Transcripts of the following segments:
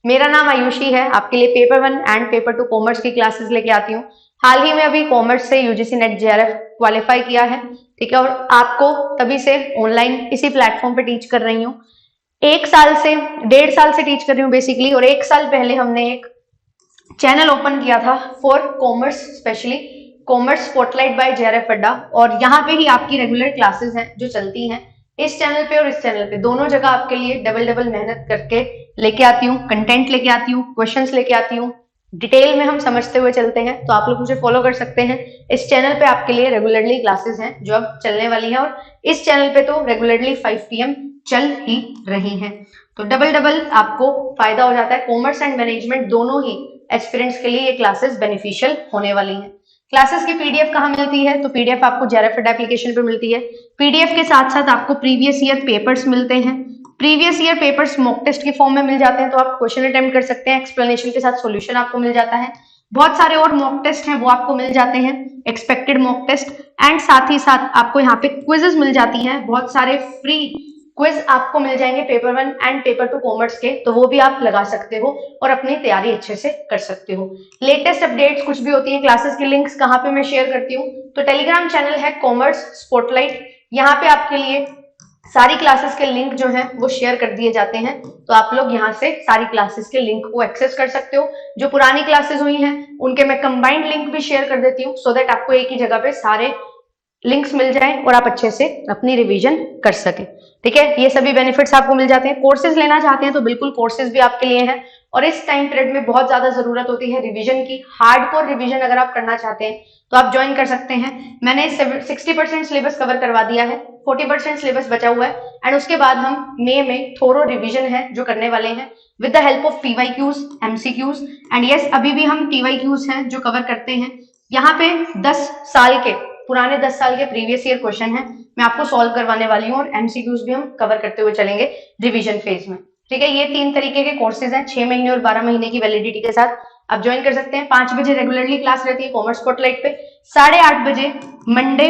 मेरा नाम आयुषी है, आपके लिए पेपर 1 एंड पेपर 2 कॉमर्स की क्लासेस लेके आती हूँ। हाल ही में अभी कॉमर्स से यूजीसी नेट जेआरएफ क्वालिफाई किया है, ठीक है, और आपको तभी से ऑनलाइन इसी प्लेटफॉर्म पे टीच कर रही हूँ। 1 साल से 1.5 साल से टीच कर रही हूँ बेसिकली, और 1 साल पहले हमने एक चैनल ओपन किया था for commerce, specially commerce spotlight by JRF Adda, और यहाँ पे ही आपकी रेगुलर क्लासेस हैं जो चलती हैं इस चैनल पे और इस चैनल पे, दोनों जगह आपके लिए डबल डबल मेहनत करके लेके आती हूँ, कंटेंट लेके आती हूँ, क्वेश्चंस लेके आती हूँ, डिटेल में हम समझते हुए चलते हैं। तो आप लोग मुझे फॉलो कर सकते हैं। इस चैनल पे आपके लिए रेगुलरली क्लासेस हैं जो अब चलने वाली हैं, और इस चैनल पे तो रेगुलरली 5 PM चल ही रही हैं। तो डबल डबल आपको फायदा हो जाता है। कॉमर्स एंड मैनेजमेंट दोनों ही एस्पिरेंट्स के लिए ये क्लासेस बेनिफिशियल होने वाली हैं। क्लासेस की पीडीएफ कहाँ मिलती है? तो पीडीएफ आपको जेआरएफ एप्लीकेशन पे मिलती है। पीडीएफ के साथ साथ आपको प्रीवियस ईयर पेपर्स मिलते हैं। Previous year papers mock test के फॉर्म में मिल जाते हैं, तो आप क्वेश्चन अटेम्प्ट कर सकते हैं। एक्सप्लेनेशन के साथ सॉल्यूशन आपको मिल जाता है। बहुत सारे और मॉक टेस्ट हैं वो आपको मिल जाते हैं, एक्सपेक्टेड मॉक टेस्ट, एंड साथ ही साथ आपको यहाँ पे क्विजेस मिल जाती हैं। बहुत सारे फ्री क्विज आपको मिल जाएंगे पेपर 1 एंड पेपर 2 कॉमर्स के, तो वो भी आप लगा सकते हो और अपनी तैयारी अच्छे से कर सकते हो। लेटेस्ट अपडेट्स कुछ भी होती है, क्लासेस के लिंक्स कहाँ पे मैं शेयर करती हूँ, तो टेलीग्राम चैनल है कॉमर्स स्पॉटलाइट, यहाँ पे आपके लिए सारी क्लासेस के लिंक जो है वो शेयर कर दिए जाते हैं। तो आप लोग यहाँ से सारी क्लासेस के लिंक को एक्सेस कर सकते हो। जो पुरानी क्लासेस हुई हैं उनके मैं कंबाइंड लिंक भी शेयर कर देती हूँ, सो दैट आपको एक ही जगह पे सारे लिंक्स मिल जाएं और आप अच्छे से अपनी रिवीजन कर सकें। ठीक है, ये सभी बेनिफिट्स आपको मिल जाते हैं। कोर्सेज लेना चाहते हैं तो बिल्कुल कोर्सेज भी आपके लिए हैं, और इस टाइम पीरियड में बहुत ज्यादा जरूरत होती है रिवीजन की। हार्डकोर रिवीजन अगर आप करना चाहते हैं तो आप ज्वाइन कर सकते हैं। मैंने 60% सिलेबस कवर करवा दिया है, 40% सिलेबस बचा हुआ है, एंड उसके बाद हम मई में थोरो रिवीजन है जो करने वाले हैं with the help of PYQs, MCQs, and yes अभी भी हम TYQs हैं जो कवर करते हैं। यहाँ पे 10 साल के पुराने 10 साल के प्रीवियस ईयर क्वेश्चन है मैं आपको सॉल्व करवाने वाली हूँ, और एमसीक्यूज भी हम कवर करते हुए चलेंगे रिवीजन फेज में। ठीक है, ये 3 तरीके के कोर्सेज हैं, 6 महीने और 12 महीने की वैलिडिटी के साथ आप ज्वाइन कर सकते हैं। 5 बजे रेगुलरली क्लास रहती है कॉमर्स स्पॉटलाइट पे, 8:30 बजे मंडे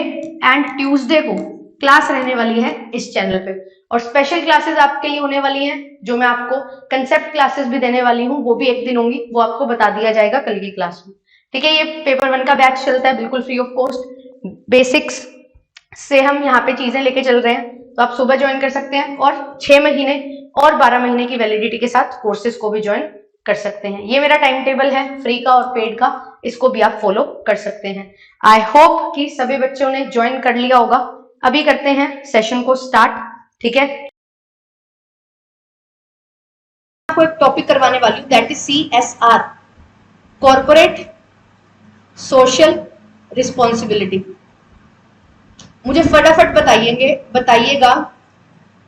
एंड ट्यूसडे को क्लास रहने वाली है इस चैनल पे, और स्पेशल क्लासेस आपके लिए होने वाली हैं जो मैं आपको कंसेप्ट क्लासेस भी देने वाली हूँ, वो भी एक दिन होंगी, वो आपको बता दिया जाएगा कल की क्लास में। ठीक है, ये पेपर 1 का बैच चलता है बिल्कुल फ्री ऑफ कॉस्ट, बेसिक्स से हम यहाँ पे चीजें लेके चल रहे हैं, तो आप सुबह ज्वाइन कर सकते हैं और 6 महीने और 12 महीने की वैलिडिटी के साथ कोर्सेज को भी ज्वाइन कर सकते हैं। ये मेरा टाइम टेबल है फ्री का और पेड का, इसको भी आप फॉलो कर सकते हैं। आई होप कि सभी बच्चों ने ज्वाइन कर लिया होगा। अभी करते हैं सेशन को स्टार्ट। ठीक है, आपको एक टॉपिक करवाने वाली हूँ, that is CSR, corporate social responsibility. मुझे फटाफट बताइएगा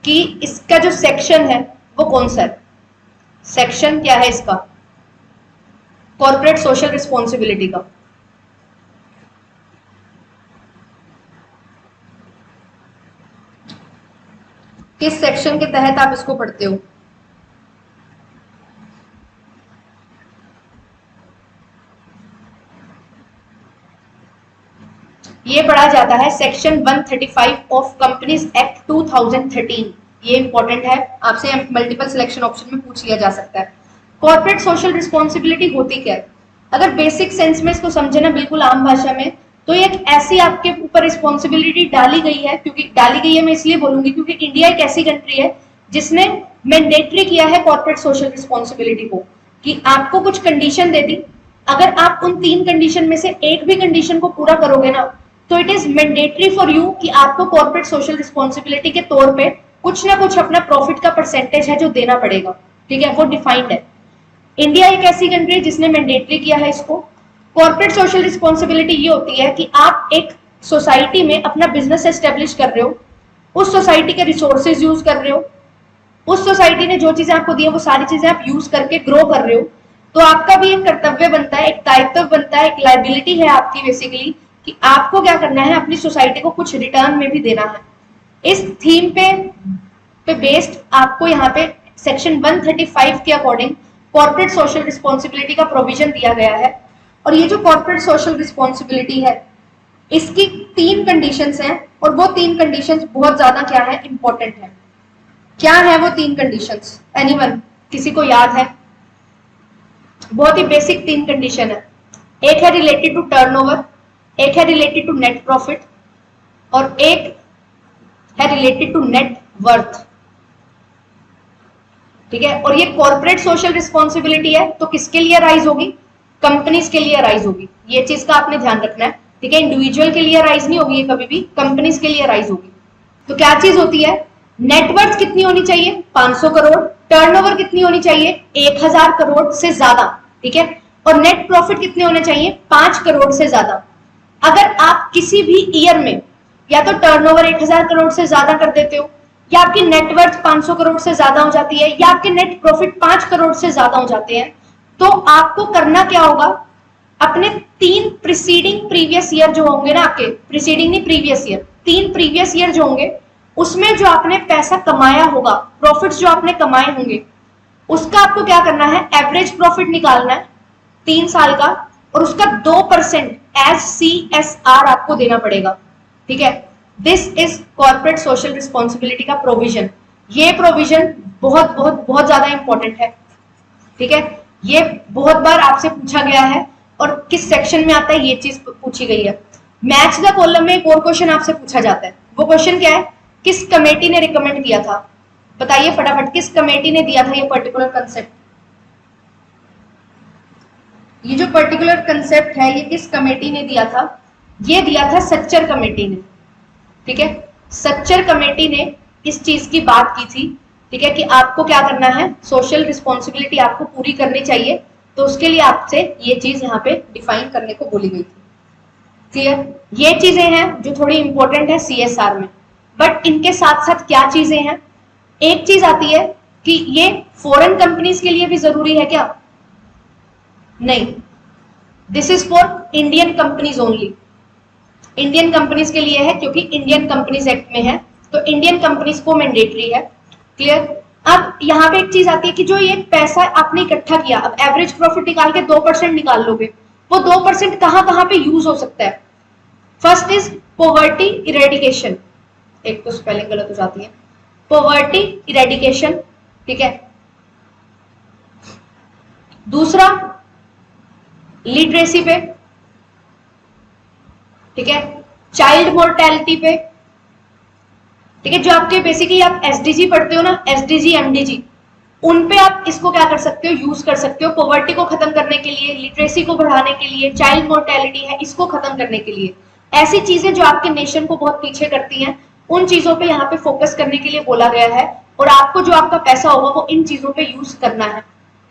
कि इसका जो सेक्शन है वो कौन सा है। सेक्शन क्या है इसका, कॉर्पोरेट सोशल रिस्पॉन्सिबिलिटी का। किस सेक्शन के तहत आप इसको पढ़ते हो? ये पढ़ा जाता है सेक्शन 135 ऑफ कंपनीज एक्ट 2013। ये इंपॉर्टेंट है, आपसे मल्टीपल सिलेक्शन ऑप्शन में पूछ लिया जा सकता है। कॉर्पोरेट सोशल रिस्पॉन्सिबिलिटी होती क्या है? अगर बेसिक सेंस में इसको समझे ना बिल्कुल आम भाषा में, तो ये एक ऐसी आपके ऊपर रिस्पॉन्सिबिलिटी डाली गई है, क्योंकि डाली गई है मैं इसलिए बोलूंगी क्योंकि इंडिया एक ऐसी कंट्री है जिसने मैंडेटरी किया है कॉर्पोरेट सोशल रिस्पॉन्सिबिलिटी को, कि आपको कुछ कंडीशन दे दी, अगर आप उन 3 कंडीशन में से एक भी कंडीशन को पूरा करोगे ना, तो it is mandatory for you कि आपको कॉर्पोरेट सोशल रिस्पॉन्सिबिलिटी के तौर पे कुछ ना कुछ अपना प्रॉफिट का परसेंटेज है जो देना पड़ेगा। ठीक है, वो डिफाइंड है। इंडिया एक ऐसी कंट्री है जिसने मैंडेटरी किया है इसको। कॉर्पोरेट सोशल रिस्पॉन्सिबिलिटी ये होती है कि आप एक सोसाइटी में अपना बिजनेस एस्टेब्लिश कर रहे हो, उस सोसाइटी के रिसोर्सेज यूज कर रहे हो, उस सोसाइटी ने जो चीजें आपको दी है वो सारी चीजें आप यूज करके ग्रो कर रहे हो, तो आपका भी एक कर्तव्य बनता है, एक दायित्व बनता है, एक लायबिलिटी है आपकी बेसिकली, कि आपको क्या करना है, अपनी सोसाइटी को कुछ रिटर्न में भी देना है। इस थीम पे बेस्ड आपको यहाँ पे सेक्शन 135 के अकॉर्डिंग कॉर्पोरेट सोशल रिस्पॉन्सिबिलिटी का प्रोविजन दिया गया है। और ये जो कॉर्पोरेट सोशल रिस्पॉन्सिबिलिटी है इसकी 3 कंडीशंस हैं, और वो 3 कंडीशंस बहुत ज्यादा क्या है, इंपॉर्टेंट है। क्या है वो 3 कंडीशंस? एनीवन, किसी को याद है? बहुत ही बेसिक 3 कंडीशन है। एक है रिलेटेड टू टर्नओवर, एक है रिलेटेड टू नेट प्रॉफिट और एक है रिलेटेड टू नेट वर्थ। ठीक है, और ये कॉर्पोरेट सोशल रिस्पॉन्सिबिलिटी है तो किसके लिए राइज होगी? कंपनीज के लिए राइज होगी। ये चीज का आपने ध्यान रखना है। ठीक है, इंडिविजुअल के लिए राइज नहीं होगी ये कभी भी, कंपनीज के लिए राइज होगी। तो क्या चीज होती है? नेटवर्थ कितनी होनी चाहिए? 500 करोड़। टर्नओवर कितनी होनी चाहिए? 1000 करोड़ से ज्यादा। ठीक है, और नेट प्रॉफिट कितने होने चाहिए? 5 करोड़ से ज्यादा। अगर आप किसी भी ईयर में या तो टर्नओवर 1000 करोड़ से ज्यादा कर देते हो, या आपकी नेटवर्थ 500 करोड़ से ज्यादा हो जाती है, या आपके नेट प्रॉफिट 5 करोड़ से ज्यादा हो जाते हैं, तो आपको करना क्या होगा? अपने 3 प्रीसीडिंग प्रीवियस ईयर जो होंगे ना, आपके प्रीसीडिंग नहीं प्रीवियस ईयर, 3 प्रीवियस ईयर जो होंगे उसमें जो आपने पैसा कमाया होगा, प्रॉफिट्स जो आपने कमाए होंगे, उसका आपको क्या करना है? एवरेज प्रॉफिट निकालना है 3 साल का, और उसका 2% एज CSR आपको देना पड़ेगा। ठीक है, this is corporate social responsibility का प्रोविजन। ये प्रोविजन बहुत बहुत बहुत ज्यादा इंपॉर्टेंट है। ठीक है, ये बहुत बार आपसे पूछा गया है और किस सेक्शन में आता है ये चीज पूछी गई है। मैच द कॉलम में एक और क्वेश्चन आपसे पूछा जाता है। वो क्वेश्चन क्या है? किस कमेटी ने रिकमेंड किया था? बताइए फटाफट, किस कमेटी ने दिया था ये पर्टिकुलर कंसेप्ट? ये जो पर्टिकुलर कंसेप्ट है ये किस कमेटी ने दिया था? ये दिया था सच्चर कमेटी ने। ठीक है, सच्चर कमेटी ने इस चीज की बात की थी। ठीक है, कि आपको क्या करना है? सोशल रिस्पॉन्सिबिलिटी आपको पूरी करनी चाहिए, तो उसके लिए आपसे ये चीज यहाँ पे डिफाइन करने को बोली गई थी। क्लियर? ये चीजें हैं जो थोड़ी इंपॉर्टेंट है CSR में, बट इनके साथ साथ क्या चीजें हैं? एक चीज आती है कि ये फॉरेन कंपनीज के लिए भी जरूरी है क्या? नहीं, this is for Indian companies only. Indian companies के लिए है, क्योंकि इंडियन कंपनीज एक्ट में है, तो इंडियन कंपनीज को मैंडेटरी है। क्लियर? अब यहाँ पे एक चीज आती है कि जो ये पैसा आपने इकट्ठा किया, अब एवरेज प्रॉफिट निकाल के 2% निकाल लोगे, वो 2% कहाँ पे यूज हो सकता है? फर्स्ट इज पॉवर्टी इरेडिकेशन, एक तो स्पेलिंग गलत हो जाती है, पॉवर्टी इरेडिकेशन। ठीक है, दूसरा लिटरेसी पे, ठीक है, चाइल्ड मोर्टेलिटी पे। ठीक है, जो आपके बेसिकली आप SDG पढ़ते हो ना, SDG MDG, उन पे आप इसको क्या कर सकते हो? यूज कर सकते हो, पॉवर्टी को खत्म करने के लिए, लिटरेसी को बढ़ाने के लिए, चाइल्ड मोर्टेलिटी है इसको खत्म करने के लिए। ऐसी चीजें जो आपके नेशन को बहुत पीछे करती हैं, उन चीजों पे यहाँ पे फोकस करने के लिए बोला गया है, और आपको जो आपका पैसा होगा वो इन चीजों पे यूज करना है।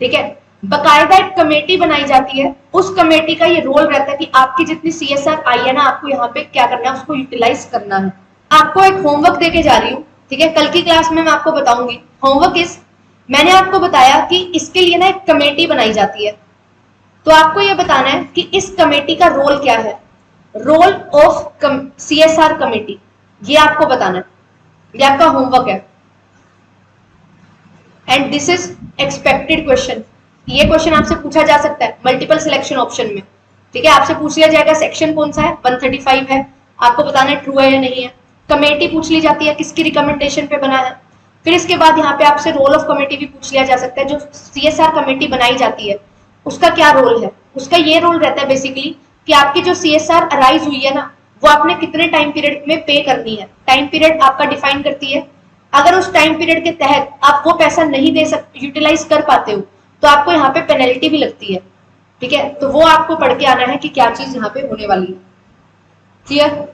ठीक है, बकायदा एक कमेटी बनाई जाती है, उस कमेटी का ये रोल रहता है कि आपकी जितनी CSR आई है ना, आपको यहाँ पे क्या करना है? उसको यूटिलाइज करना है। आपको एक होमवर्क देके जा रही हूँ। ठीक है, कल की क्लास में मैं आपको बताऊंगी। होमवर्क इस, मैंने आपको बताया कि इसके लिए ना एक कमेटी बनाई जाती है, तो आपको ये बताना है कि इस कमेटी का रोल क्या है। रोल ऑफ CSR कमेटी, ये आपको बताना है, ये आपका होमवर्क है। And this is expected question. ये क्वेश्चन आपसे पूछा जा सकता है मल्टीपल सिलेक्शन ऑप्शन में। ठीक है, आपसे पूछ लिया जाएगा सेक्शन कौन सा है, 135 है, आपको बताना है ट्रू है या नहीं है। कमेटी पूछ ली जाती है, किसकी रिकमेंडेशन पे बना है। फिर इसके बाद यहाँ पे आपसे रोल ऑफ कमेटी भी पूछ लिया जा सकता है। जो CSR कमेटी बनाई जाती है उसका क्या रोल है? उसका ये रोल रहता है बेसिकली कि आपकी जो CSR अराइज हुई है ना, वो आपने कितने टाइम पीरियड में पे करनी है। टाइम पीरियड आपका डिफाइन करती है। अगर उस टाइम पीरियड के तहत आप वो पैसा नहीं दे सकते, यूटिलाइज कर पाते हो, तो आपको यहाँ पे पेनल्टी भी लगती है। ठीक है, तो वो आपको पढ़ के आना है कि क्या चीज यहाँ पे होने वाली है। क्लियर?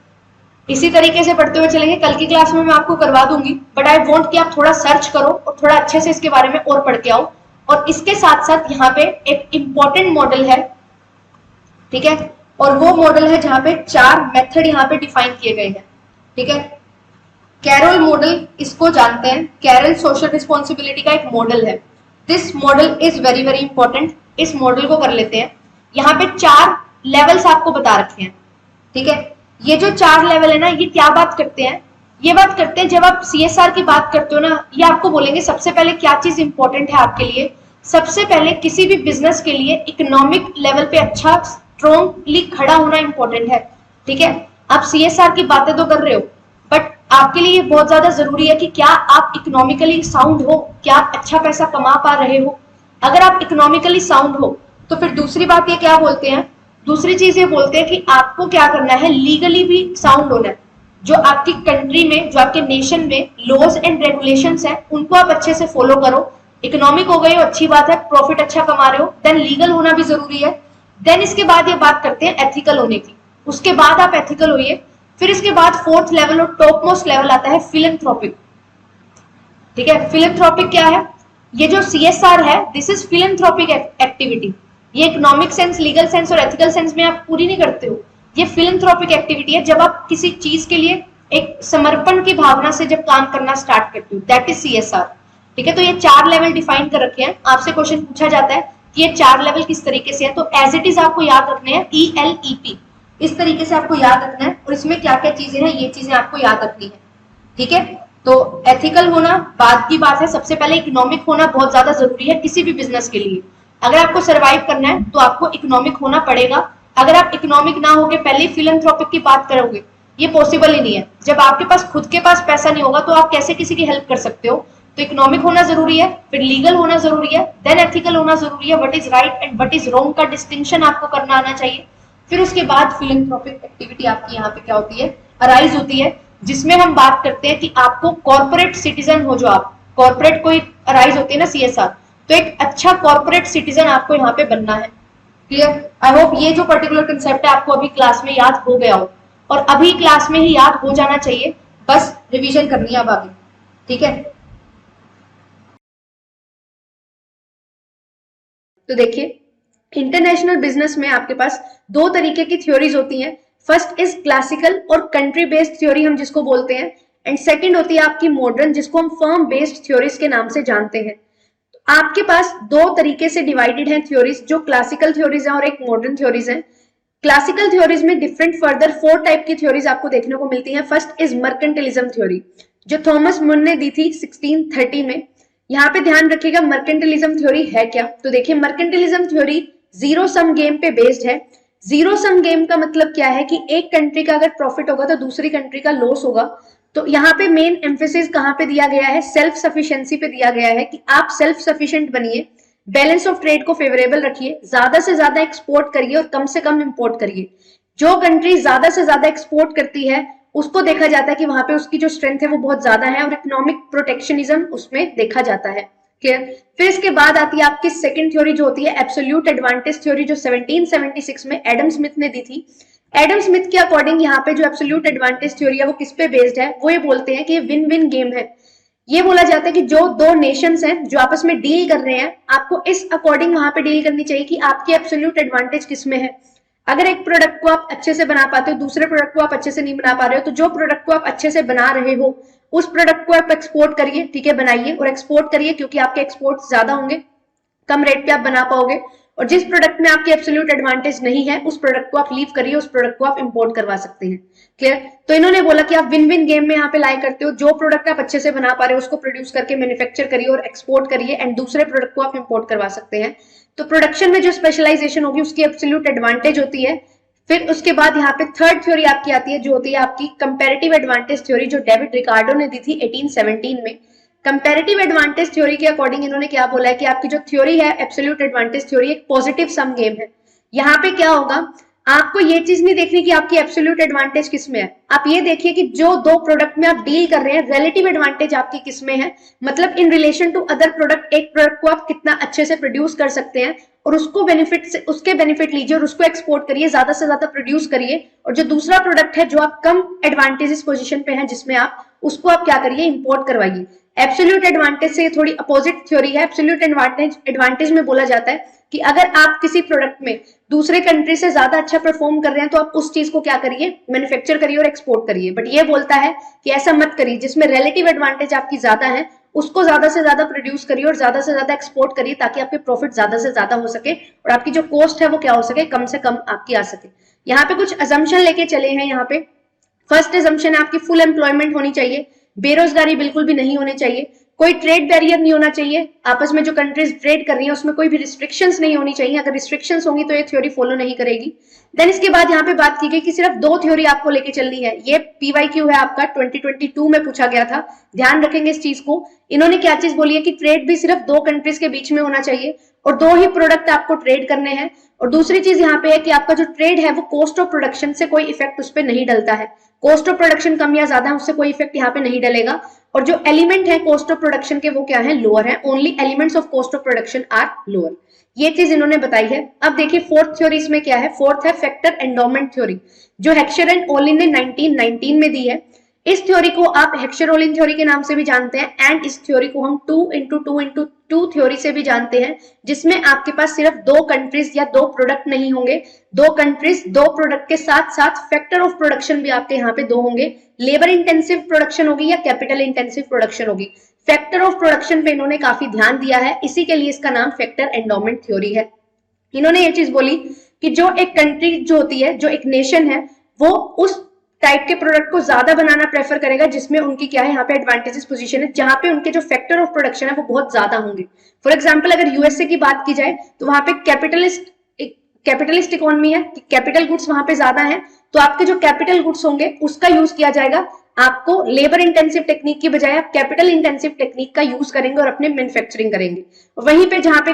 इसी तरीके से पढ़ते हुए चलेंगे। कल की क्लास में मैं आपको करवा दूंगी, बट आई वांट कि आप थोड़ा सर्च करो और थोड़ा अच्छे से इसके बारे में और पढ़ के आओ। और इसके साथ साथ यहाँ पे एक इंपॉर्टेंट मॉडल है। ठीक है, और वो मॉडल है जहाँ पे 4 मेथड यहाँ पे डिफाइन किए गए हैं। ठीक है, कैरोल मॉडल इसको जानते हैं, कैरल सोशल रिस्पॉन्सिबिलिटी का एक मॉडल है। This model is very very important. इस मॉडल को कर लेते हैं। यहाँ पे 4 लेवल्स आपको बता रखे हैं। ठीक है, ये जो 4 लेवल है ना, ये क्या बात करते हैं? ये बात करते हैं जब आप CSR की बात करते हो ना, ये आपको बोलेंगे सबसे पहले क्या चीज इंपॉर्टेंट है आपके लिए। सबसे पहले किसी भी बिजनेस के लिए इकोनॉमिक लेवल पे अच्छा स्ट्रॉन्गली खड़ा होना इंपॉर्टेंट है। ठीक है, आप CSR की बातें तो कर रहे हो, बट आपके लिए बहुत ज्यादा जरूरी है कि क्या आप इकोनॉमिकली साउंड हो, क्या आप अच्छा पैसा कमा पा रहे हो। अगर आप इकोनॉमिकली साउंड हो तो फिर दूसरी बात ये क्या बोलते हैं, दूसरी चीज ये बोलते हैं कि आपको क्या करना है, लीगली भी साउंड होना है। जो आपकी कंट्री में, जो आपके नेशन में लॉज एंड रेगुलेशंस हैं, उनको आप अच्छे से फॉलो करो। इकोनॉमिक हो गई हो, अच्छी बात है, प्रॉफिट अच्छा कमा रहे हो, देन लीगल होना भी जरूरी है। देन इसके बाद ये बात करते हैं एथिकल होने की, उसके बाद आप एथिकल होइए। फिर इसके बाद फोर्थ लेवल और टॉप मोस्ट लेवल आता है फिलैंथ्रोपिक। ठीक है, फिलैंथ्रोपिक क्या है, ये जो CSR है, दिस इज फिलैंथ्रोपिक एक्टिविटी। ये इकोनॉमिक सेंस, लीगल सेंस और एथिकल सेंस में आप पूरी नहीं करते हो, ये फिलैंथ्रोपिक एक्टिविटी है जब आप किसी चीज के लिए एक समर्पण की भावना से जब काम करना स्टार्ट करते हो, दैट इज CSR। ठीक है, तो ये 4 लेवल डिफाइन कर रखे हैं। आपसे क्वेश्चन पूछा जाता है कि ये 4 लेवल किस तरीके से है, तो एज इट इज आपको याद रखने हैं, ELEP इस तरीके से आपको याद रखना है, और इसमें क्या क्या चीजें हैं ये चीजें आपको याद रखनी है। ठीक है, तो एथिकल होना बाद की बात है, सबसे पहले इकोनॉमिक होना बहुत ज्यादा जरूरी है किसी भी बिजनेस के लिए। अगर आपको सर्वाइव करना है तो आपको इकोनॉमिक होना पड़ेगा। अगर आप इकोनॉमिक ना होके पहले ही फिलैंथ्रोपिक की बात करोगे, ये पॉसिबल ही नहीं है। जब आपके पास खुद के पास पैसा नहीं होगा तो आप कैसे किसी की हेल्प कर सकते हो। तो इकोनॉमिक होना जरूरी है, फिर लीगल होना जरूरी है, देन एथिकल होना जरूरी है। What is right and what is wrong का डिस्टिंक्शन आपको करना आना चाहिए। फिर उसके बाद फिलैंथ्रोपिक एक्टिविटी आपकी यहाँ पे क्या होती है, अराइज होती है, जिसमें हम बात करते हैं कि आपको कॉर्पोरेट सिटीजन हो, जो आप कॉर्पोरेट कोई अराइज होती है ना CSR, तो एक अच्छा कॉर्पोरेट सिटीजन आपको यहाँ पे बनना है। क्लियर, आई होप ये जो पर्टिकुलर कंसेप्ट है आपको अभी क्लास में याद हो गया हो, और अभी क्लास में ही याद हो जाना चाहिए, बस रिवीजन करनी है अब आगे। ठीक है, तो देखिए इंटरनेशनल बिजनेस में आपके पास 2 तरीके की थ्योरीज होती हैं। फर्स्ट इज क्लासिकल और कंट्री बेस्ड थ्योरी हम जिसको बोलते हैं, एंड सेकंड होती है आपकी मॉडर्न, जिसको हम फर्म बेस्ड थ्योरीज के नाम से जानते हैं। तो आपके पास 2 तरीके से डिवाइडेड हैं थ्योरीज, जो क्लासिकल थ्योरीज हैं और एक मॉडर्न थ्योरीज हैं। क्लासिकल थ्योरीज में डिफरेंट फर्दर 4 टाइप की थ्योरीज आपको देखने को मिलती हैं। फर्स्ट इज मर्केंटिलिज्म थ्योरी, जो थॉमस मुन ने दी थी 1630 में। यहाँ पे ध्यान रखिएगा मर्केंटिलिज्म थ्योरी है क्या, तो देखिए mercantilism theory zero sum game पे बेस्ड है। जीरो सम गेम का मतलब क्या है कि एक कंट्री का अगर प्रॉफिट होगा तो दूसरी कंट्री का लॉस होगा। तो यहाँ पे मेन एम्फेसिस कहाँ पे दिया गया है, सेल्फ सफिशिएंसी पे दिया गया है कि आप सेल्फ सफिशिएंट बनिए, बैलेंस ऑफ ट्रेड को फेवरेबल रखिए, ज्यादा से ज्यादा एक्सपोर्ट करिए और कम से कम इंपोर्ट करिए। जो कंट्री ज्यादा से ज्यादा एक्सपोर्ट करती है उसको देखा जाता है कि वहां पे उसकी जो स्ट्रेंथ है वो बहुत ज्यादा है, और इकोनॉमिक प्रोटेक्शनिज्म उसमें देखा जाता है। क्लियर, फिर इसके बाद आती है आपकी सेकंड थ्योरी जो होती है एब्सोल्यूट एडवांटेज थ्योरी, जो 1776 में एडम स्मिथ ने दी थी। एडम स्मिथ के अकॉर्डिंग यहाँ पे जो एब्सोल्यूट एडवांटेज थ्योरी है वो किस पे बेस्ड है, वो ये बोलते हैं कि ये विन विन गेम है। ये बोला जाता है कि जो 2 नेशंस हैं जो आपस में डील कर रहे हैं, आपको इस अकॉर्डिंग वहां पे डील करनी चाहिए कि आपकी एब्सोल्यूट एडवांटेज किस में है। अगर एक प्रोडक्ट को आप अच्छे से बना पाते हो, दूसरे प्रोडक्ट को आप अच्छे से नहीं बना पा रहे हो, तो जो प्रोडक्ट को आप अच्छे से बना रहे हो उस प्रोडक्ट को आप एक्सपोर्ट करिए। ठीक है, बनाइए और एक्सपोर्ट करिए, क्योंकि आपके एक्सपोर्ट ज्यादा होंगे, कम रेट पे आप बना पाओगे। और जिस प्रोडक्ट में आपकी एब्सोल्यूट एडवांटेज नहीं है उस प्रोडक्ट को आप लीव करिए, उस प्रोडक्ट को आप इंपोर्ट करवा सकते हैं। क्लियर, तो इन्होंने बोला कि आप विन विन गेम में यहाँ पे लाई करते हो, जो प्रोडक्ट आप अच्छे से बना पा रहे हो उसको प्रोड्यूस करके मैन्युफैक्चर करिए और एक्सपोर्ट करिए, एंड दूसरे प्रोडक्ट को आप इंपोर्ट करवा सकते हैं। तो प्रोडक्शन में जो स्पेशलाइजेशन होगी उसकी एब्सोल्यूट एडवांटेज होती है। फिर उसके बाद यहाँ पे थर्ड थ्योरी आपकी आती है, जो होती है आपकी कंपैरेटिव एडवांटेज थ्योरी, जो डेविड रिकार्डो ने दी थी 1817 में। कंपैरेटिव एडवांटेज थ्योरी के अकॉर्डिंग इन्होंने क्या बोला है कि आपकी जो थ्योरी है एब्सोल्यूट एडवांटेज थ्योरी एक पॉजिटिव सम गेम है। यहाँ पे क्या होगा, आपको ये चीज नहीं देखनी कि आपकी एब्सोल्यूट एडवांटेज किस में है, आप ये देखिए कि जो 2 प्रोडक्ट में आप डील कर रहे हैं रिलेटिव एडवांटेज आपकी किस में है, मतलब in relation to other product एक प्रोडक्ट को आप कितना अच्छे से प्रोड्यूस कर सकते हैं और उसको बेनिफिट से उसके बेनिफिट लीजिए और उसको एक्सपोर्ट करिए, ज्यादा से ज्यादा प्रोड्यूस करिए। और जो दूसरा प्रोडक्ट है जो आप कम एडवांटेजेस पोजीशन पे है जिसमें आप उसको आप क्या करिए, इंपोर्ट करवाइए। एब्सोल्यूट एडवांटेज से थोड़ी अपोजिट थ्योरी है। एब्सोल्यूट एडवांटेज में बोला जाता है कि अगर आप किसी प्रोडक्ट में दूसरे कंट्री से ज्यादा अच्छा परफॉर्म कर रहे हैं तो आप उस चीज को क्या करिए, मैन्युफैक्चर करिए और एक्सपोर्ट करिए। बट ये बोलता है कि ऐसा मत करिए, जिसमें रिलेटिव एडवांटेज आपकी ज्यादा है उसको ज्यादा से ज्यादा प्रोड्यूस करिए और ज्यादा से ज्यादा एक्सपोर्ट करिए, ताकि आपके प्रॉफिट ज्यादा से ज्यादा हो सके और आपकी जो कॉस्ट है वो क्या हो सके, कम से कम आपकी आ सके। यहाँ पे कुछ अजम्पशन लेके चले हैं। यहाँ पे फर्स्ट अजम्पशन है आपकी फुल एम्प्लॉयमेंट होनी चाहिए, बेरोजगारी बिल्कुल भी नहीं होनी चाहिए, कोई ट्रेड बैरियर नहीं होना चाहिए, आपस में जो कंट्रीज ट्रेड कर रही है उसमें कोई भी रिस्ट्रिक्शंस नहीं होनी चाहिए। अगर रिस्ट्रिक्शंस होंगी तो ये थ्योरी फॉलो नहीं करेगी। देन इसके बाद यहाँ पे बात की गई कि सिर्फ 2 थ्योरी आपको लेके चलनी है। ये PYQ है आपका 2022 में पूछा गया था, ध्यान रखेंगे इस चीज को। इन्होंने क्या चीज बोली है कि ट्रेड भी सिर्फ 2 कंट्रीज के बीच में होना चाहिए और 2 ही प्रोडक्ट आपको ट्रेड करने हैं। और दूसरी चीज यहाँ पे है कि आपका जो ट्रेड है वो कॉस्ट ऑफ प्रोडक्शन से कोई इफेक्ट उस पर नहीं डलता है। कॉस्ट ऑफ प्रोडक्शन कम या ज्यादा उससे कोई इफेक्ट यहाँ पे नहीं डलेगा। और जो एलिमेंट है कॉस्ट ऑफ प्रोडक्शन के वो क्या है, लोअर है। Only elements of cost of production are lower. ये चीज इन्होंने बताई है। अब देखिए फोर्थ थ्योरी इसमें क्या है, फोर्थ है फैक्टर एंडोमेंट थ्योरी, जो हेक्सर एंड ओलिन ने 1919 में दी है। इस थ्योरी को आप हेक्सर ओलिन थ्योरी के नाम से भी जानते हैं एंड इस थ्योरी को हम 2x2x2 थ्योरी से भी जानते हैं, जिसमें आपके पास सिर्फ 2 कंट्रीज या 2 प्रोडक्ट नहीं होंगे, 2 कंट्रीज 2 प्रोडक्ट के साथ साथ फैक्टर ऑफ प्रोडक्शन भी आपके यहाँ पे 2 होंगे। लेबर इंटेंसिव प्रोडक्शन होगी या कैपिटल इंटेंसिव प्रोडक्शन होगी। फैक्टर ऑफ प्रोडक्शन पे इन्होंने काफी ध्यान दिया है, इसी के लिए इसका नाम फैक्टर एंडोमेंट थ्योरी है। इन्होंने ये चीज बोली कि जो एक कंट्री जो होती है, जो एक नेशन है, वो उस टाइप के प्रोडक्ट को ज्यादा बनाना प्रेफर करेगा जिसमें उनकी क्या है यहाँ पे एडवांटेजेस पोजीशन है, जहां पे उनके जो फैक्टर ऑफ प्रोडक्शन है वो बहुत ज्यादा होंगे। फॉर एग्जांपल अगर यूएसए की बात की जाए तो वहां पे कैपिटलिस्ट इकोनॉमी है, कैपिटल गुड्स वहां पे ज्यादा है, तो आपके जो कैपिटल गुड्स होंगे उसका यूज किया जाएगा। आपको लेबर इंटेंसिव टेक्निक की बजाय आप कैपिटल इंटेंसिव टेक्निक का यूज करेंगे और अपने मैन्युफैक्चरिंग करेंगे। वहीं पे जहां पे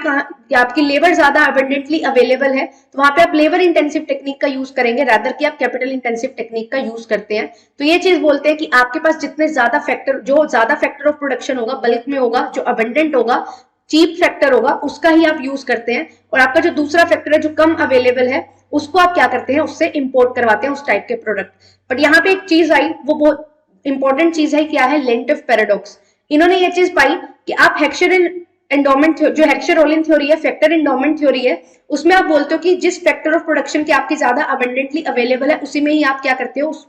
आपकी लेबर ज्यादा अबंडेंटली अवेलेबल है तो वहां पे आप लेबर इंटेंसिव टेक्निक का यूज करेंगे रादर कि आप कैपिटल इंटेंसिव टेक्निक का यूज करते हैं। तो ये चीज बोलते हैं कि आपके पास जितने ज्यादा फैक्टर ऑफ प्रोडक्शन होगा, बल्क में होगा, जो अबंडेंट होगा, चीप फैक्टर होगा, उसका ही आप यूज करते हैं। और आपका जो दूसरा फैक्टर है जो कम अवेलेबल है उसको आप क्या करते हैं, उससे इंपोर्ट करवाते हैं उस टाइप के प्रोडक्ट। बट यहाँ पे एक चीज आई, वो बहुत इंपॉर्टेंट चीज है, क्या है, लेंटिफ पैराडॉक्स। इन्होंने ये चीज पाई कि आप हेक्सर एंडोमेंट जो हेक्सर ओलिन थ्योरी है, फैक्टर एंडोमेंट थ्योरी है, उसमें आप बोलते हो कि जिस फैक्टर ऑफ प्रोडक्शन की आपकी ज्यादा अबंडेंटली अवेलेबल है उसी में ही आप क्या करते हो, उस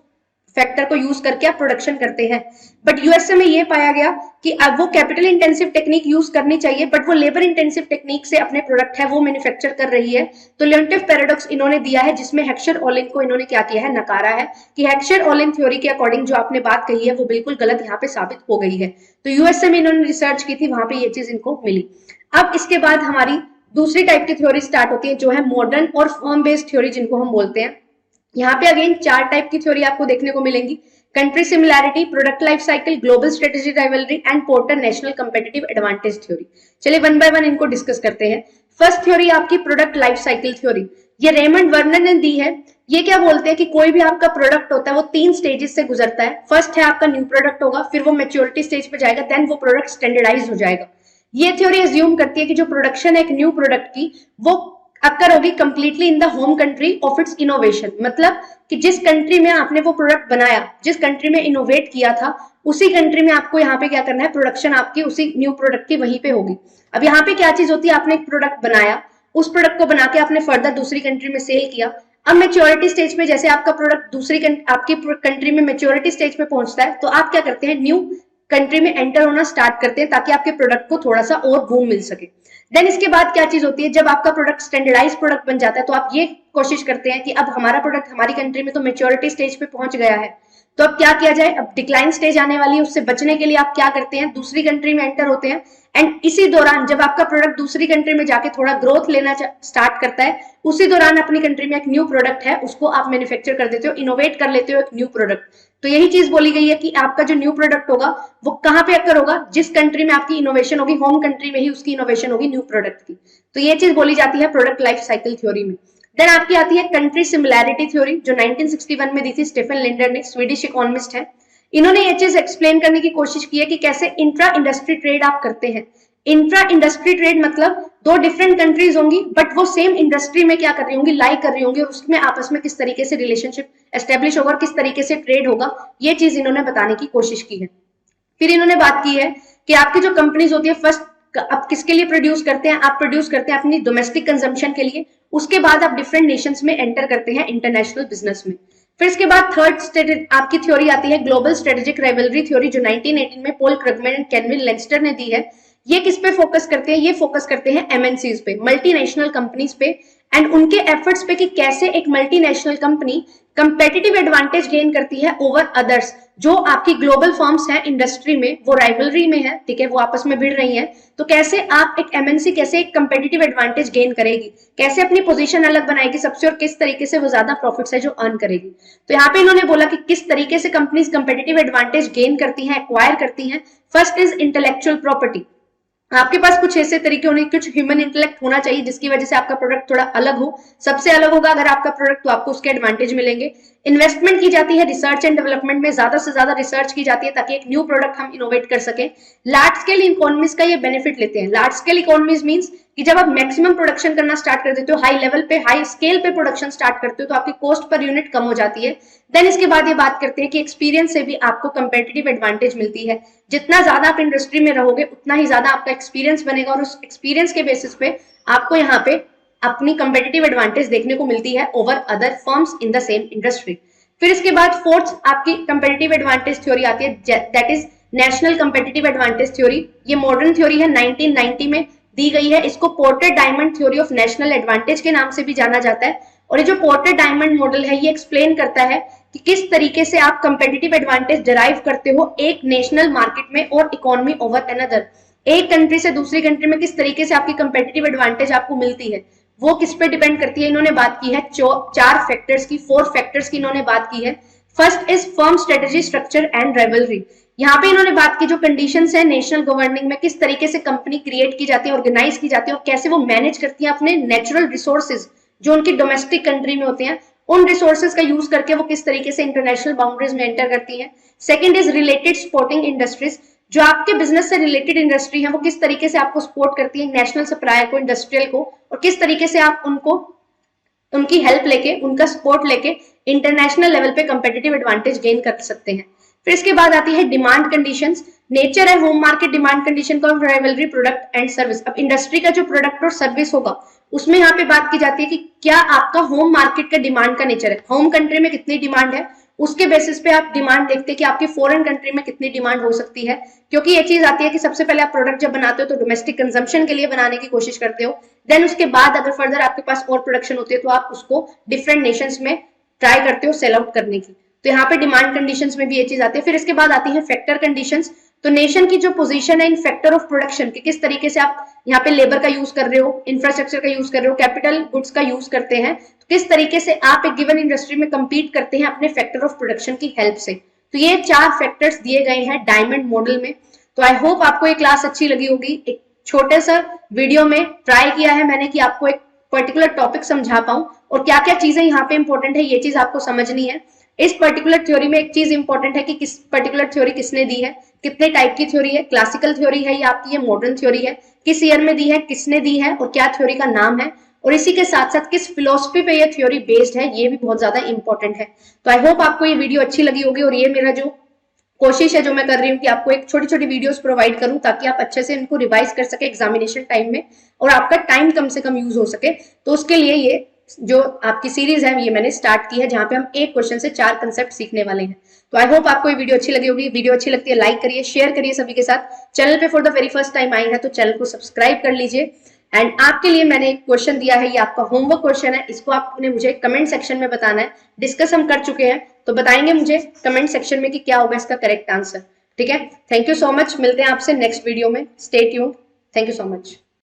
फैक्टर को यूज करके आप प्रोडक्शन करते हैं। बट यूएसए में ये पाया गया कि अब वो कैपिटल इंटेंसिव टेक्निक यूज करनी चाहिए, बट वो लेबर इंटेंसिव टेक्निक से अपने प्रोडक्ट है वो मैन्युफैक्चर कर रही है। तो लेंटिफ पैराडॉक्स इन्होंने दिया है, जिसमें हेक्सर ओलिन को इन्होंने क्या किया है, नकारा है कि हेक्सर ओलिन थ्योरी के अकॉर्डिंग जो आपने बात कही है वो बिल्कुल गलत यहाँ पे साबित हो गई है। तो यूएसए में इन्होंने रिसर्च की थी, वहां पे ये चीज इनको मिली। अब इसके बाद हमारी दूसरी टाइप की थ्योरी स्टार्ट होती है, जो है मॉडर्न और फर्म बेस्ड थ्योरी जिनको हम बोलते हैं। यहाँ पे अगेन 4 टाइप की थ्योरी आपको देखने को मिलेंगी, country similarity, product life cycle, global strategy rivalry and porter national competitive advantage theory. चलिए वन बाय वन इनको डिस्कस करते हैं। फर्स्ट थ्योरी आपकी प्रोडक्ट लाइफ साइकिल थ्योरी, ये रेमंड वर्नर ने दी है। ये क्या बोलते हैं कि कोई भी आपका प्रोडक्ट होता है वो 3 स्टेजेस से गुजरता है। फर्स्ट है आपका न्यू प्रोडक्ट होगा, फिर वो मैच्योरिटी स्टेज पे जाएगा, देन वो प्रोडक्ट स्टैंडर्डाइज हो जाएगा। ये थ्योरी एज्यूम करती है कि जो प्रोडक्शन है एक न्यू प्रोडक्ट की, वो अक्कर होगी completely in the home country of its innovation. मतलब कि जिस कंट्री में आपने वो प्रोडक्ट बनाया, जिस कंट्री में इनोवेट किया था, उसी कंट्री में आपको यहाँ पे क्या करना है, प्रोडक्शन आपकी उसी न्यू प्रोडक्ट की वहीं पे होगी। अब यहाँ पे क्या चीज होती है, आपने एक प्रोडक्ट बनाया, उस प्रोडक्ट को बना के आपने फर्दर दूसरी कंट्री में सेल किया। अब मेच्योरिटी स्टेज पे जैसे आपका प्रोडक्ट दूसरी आपकी कंट्री में मेच्योरिटी स्टेज पे पहुंचता है, तो आप क्या करते हैं, न्यू कंट्री में एंटर होना स्टार्ट करते हैं ताकि आपके प्रोडक्ट को थोड़ा सा और बूम मिल सके। देन इसके बाद क्या चीज होती है, जब आपका प्रोडक्ट स्टैंडर्डाइज प्रोडक्ट बन जाता है तो आप ये कोशिश करते हैं कि अब हमारा प्रोडक्ट हमारी कंट्री में तो मेच्योरिटी स्टेज पे पहुंच गया है, तो अब क्या किया जाए, अब डिक्लाइन स्टेज आने वाली है, उससे बचने के लिए आप क्या करते हैं, दूसरी कंट्री में एंटर होते हैं। एंड इसी दौरान जब आपका प्रोडक्ट दूसरी कंट्री में जाके थोड़ा ग्रोथ लेना स्टार्ट करता है, उसी दौरान अपनी कंट्री में एक न्यू प्रोडक्ट है उसको आप मैन्युफैक्चर कर देते हो, इनोवेट कर लेते हो एक न्यू प्रोडक्ट। तो यही चीज बोली गई है कि आपका जो न्यू प्रोडक्ट होगा वो कहाँ पे अक्कर होगा, जिस कंट्री में आपकी इनोवेशन होगी, होम कंट्री में ही उसकी इनोवेशन होगी न्यू प्रोडक्ट की। तो ये चीज बोली जाती है प्रोडक्ट लाइफ साइकिल थ्योरी में। देन आपकी आती है कंट्री सिमिलैरिटी थ्योरी, जो 1961 में दी थी स्टीफन लिंडर ने, स्वीडिश इकोनॉमिस्ट है। इन्होंने ये चीज एक्सप्लेन करने की कोशिश की है कि कैसे इंट्रा इंडस्ट्री ट्रेड आप करते हैं। इंट्रा इंडस्ट्री ट्रेड मतलब 2 डिफरेंट कंट्रीज होंगी बट वो सेम इंडस्ट्री में क्या कर रही होंगी, लाई कर रही होंगी, और उसमें आपस में किस तरीके से रिलेशनशिप एस्टेब्लिश होगा और किस तरीके से ट्रेड होगा, ये चीज इन्होंने बताने की कोशिश की है। फिर इन्होंने बात की है कि आपकी जो कंपनीज होती है, फर्स्ट आप किसके लिए प्रोड्यूस करते हैं, आप प्रोड्यूस करते हैं अपनी डोमेस्टिक कंजम्पशन के लिए, उसके बाद आप डिफरेंट नेशंस में एंटर करते हैं इंटरनेशनल बिजनेस में। फिर इसके बाद थर्ड आपकी थ्योरी आती है ग्लोबल स्ट्रेटेजिक राइवलरी थ्योरी, जो 1918 में Paul Krugman and kelvin Leinster ने दी है। ये किस पे फोकस करते हैं, ये फोकस करते हैं एमएनसीज पे, मल्टीनेशनल कंपनीज पे, एंड उनके एफर्ट्स पे कि कैसे एक multinational company competitive advantage gain करती है ओवर अदर्स। जो आपकी ग्लोबल फर्म्स हैं इंडस्ट्री में, वो राइवलरी में है, ठीक है, वो आपस में भिड़ रही हैं, तो कैसे आप एक एमएनसी कैसे एक कंपेटिटिव एडवांटेज गेन करेगी, कैसे अपनी पोजीशन अलग बनाएगी सबसे, और किस तरीके से वो ज्यादा प्रॉफिट्स है जो अर्न करेगी। तो यहाँ पे इन्होंने बोला कि किस तरीके से कंपनीज कंपेटिटिव एडवांटेज गेन करती हैं, एक्वायर करती हैं। First is intellectual property. आपके पास कुछ ऐसे तरीके होने, कुछ ह्यूमन इंटेलेक्ट होना चाहिए जिसकी वजह से आपका प्रोडक्ट थोड़ा अलग हो। सबसे अलग होगा अगर आपका प्रोडक्ट, तो आपको उसके एडवांटेज मिलेंगे। इन्वेस्टमेंट की जाती है रिसर्च एंड डेवलपमेंट में, ज्यादा से ज्यादा रिसर्च की जाती है ताकि एक न्यू प्रोडक्ट हम इनोवेट कर सकें। लार्ज स्केल इकोनॉमीज का ये बेनिफिट लेते हैं। लार्ज स्केल इकोनॉमीज मींस कि जब आप मैक्सिमम प्रोडक्शन करना स्टार्ट कर देते हो, हाई लेवल पे, हाई स्केल पे प्रोडक्शन स्टार्ट करते हो, तो आपकी कॉस्ट पर यूनिट कम हो जाती है। देन इसके बाद ये बात करते हैं कि एक्सपीरियंस से भी आपको कंपेटिटिव एडवांटेज मिलती है। जितना ज्यादा आप इंडस्ट्री में रहोगे उतना ही ज्यादा आपका एक्सपीरियंस बनेगा और उस एक्सपीरियंस के बेसिस पे आपको यहाँ पे अपनी कंपेटिटिव एडवांटेज देखने को मिलती है over other firms in the same industry. फिर इसके बाद फोर्थ आपकी कंपेटिटिव एडवांटेज थ्योरी आती है, that is national competitive advantage theory. ये मॉडर्न थ्योरी है, 1990 में दी गई है। इसको porter diamond theory of national advantage के नाम से भी जाना जाता है। और ये जो पोर्टर डायमंड मॉडल है, ये एक्सप्लेन करता है कि किस तरीके से आप कंपेटिटिव एडवांटेज डिराइव करते हो एक नेशनल मार्केट में और इकोनॉमी ओवर अनदर। एक कंट्री से दूसरी कंट्री में किस तरीके से आपकी कंपेटिटिव एडवांटेज आपको मिलती है, वो किस पे डिपेंड करती है। इन्होंने बात की है 4 फैक्टर्स की, 4 फैक्टर्स की इन्होंने बात की है। First is firm strategy, structure and rivalry. यहाँ पे इन्होंने बात की जो कंडीशंस है नेशनल गवर्निंग में, किस तरीके से कंपनी क्रिएट की जाती है, ऑर्गेनाइज की जाती है और कैसे वो मैनेज करती है अपने नेचुरल रिसोर्सेज जो उनकी डोमेस्टिक कंट्री में होते हैं, उन रिसोर्सेज का यूज करके वो किस तरीके से इंटरनेशनल बाउंड्रीज में एंटर करती हैं। Second is related supporting industries, जो आपके बिजनेस से रिलेटेड इंडस्ट्री है वो किस तरीके से आपको सपोर्ट करती है, नेशनल सप्लायर को, इंडस्ट्रियल को, और किस तरीके से आप उनको, उनकी हेल्प लेके, उनका सपोर्ट लेके इंटरनेशनल लेवल पे कंपेटिटिव एडवांटेज गेन कर सकते हैं। फिर इसके बाद आती है डिमांड कंडीशंस। नेचर है होम मार्केट डिमांड कंडीशन का, राइवलरी, प्रोडक्ट एंड सर्विस। अब इंडस्ट्री का जो प्रोडक्ट और सर्विस होगा उसमें यहाँ पे बात की जाती है कि क्या आपका होम मार्केट का डिमांड का नेचर है, होम कंट्री में कितनी डिमांड है, उसके बेसिस पे आप डिमांड देखते हैं कि आपकी फॉरेन कंट्री में कितनी डिमांड हो सकती है। क्योंकि ये चीज आती है कि सबसे पहले आप प्रोडक्ट जब बनाते हो तो डोमेस्टिक कंजम्पशन के लिए बनाने की कोशिश करते हो, देन उसके बाद अगर फर्दर आपके पास और प्रोडक्शन होती है तो आप उसको डिफरेंट नेशंस में ट्राई करते हो सेल आउट करने की। तो यहाँ पे डिमांड कंडीशंस में भी ये चीज आती है। फिर इसके बाद आती है फैक्टर कंडीशंस। तो नेशन की जो पोजीशन है इन फैक्टर ऑफ प्रोडक्शन की, किस तरीके से आप यहाँ पे लेबर का यूज कर रहे हो, इंफ्रास्ट्रक्चर का यूज कर रहे हो, कैपिटल गुड्स का यूज करते हैं, तो किस तरीके से आप एक गिवन इंडस्ट्री में compete करते हैं अपने फैक्टर ऑफ प्रोडक्शन की हेल्प से। तो ये 4 फैक्टर्स दिए गए हैं डायमंड मॉडल में। तो आई होप आपको ये क्लास अच्छी लगी होगी। एक छोटे सा वीडियो में ट्राई किया है मैंने कि आपको एक पर्टिकुलर टॉपिक समझा पाऊं और क्या क्या चीजें यहाँ पे इंपॉर्टेंट है ये चीज आपको समझनी है। इस पर्टिकुलर थ्योरी में एक चीज इंपॉर्टेंट है कि किस पर्टिकुलर थ्योरी किसने दी है, कितने टाइप की थ्योरी है, क्लासिकल थ्योरी है या आपकी ये मॉडर्न थ्योरी है, किस ईयर में दी है, किसने दी है और क्या थ्योरी का नाम है, और इसी के साथ साथ किस फिलोसफी पे ये थ्योरी बेस्ड है, ये भी बहुत ज्यादा इंपॉर्टेंट है। तो आई होप आपको ये वीडियो अच्छी लगी होगी और ये मेरा जो कोशिश है जो मैं कर रही हूँ कि आपको एक छोटी छोटी वीडियोस प्रोवाइड करूं ताकि आप अच्छे से इनको रिवाइज कर सके एग्जामिनेशन टाइम में और आपका टाइम कम से कम यूज हो सके। तो उसके लिए ये जो आपकी सीरीज है ये मैंने स्टार्ट की है जहां पे हम एक क्वेश्चन से 4 कंसेप्ट सीखने वाले हैं। तो आई होप आपको ये वीडियो अच्छी लगी होगी। वीडियो अच्छी लगती है लाइक करिए, शेयर करिए सभी के साथ। चैनल पे for the very first time आए हैं तो चैनल को सब्सक्राइब कर लीजिए। एंड आपके लिए मैंने एक क्वेश्चन दिया है, ये आपका होमवर्क क्वेश्चन है, इसको आपने मुझे कमेंट सेक्शन में बताना है। डिस्कस हम कर चुके हैं तो बताएंगे मुझे कमेंट सेक्शन में कि क्या होगा इसका करेक्ट आंसर। ठीक है, थैंक यू सो मच। मिलते हैं आपसे नेक्स्ट वीडियो में। Stay tuned. Thank you so much.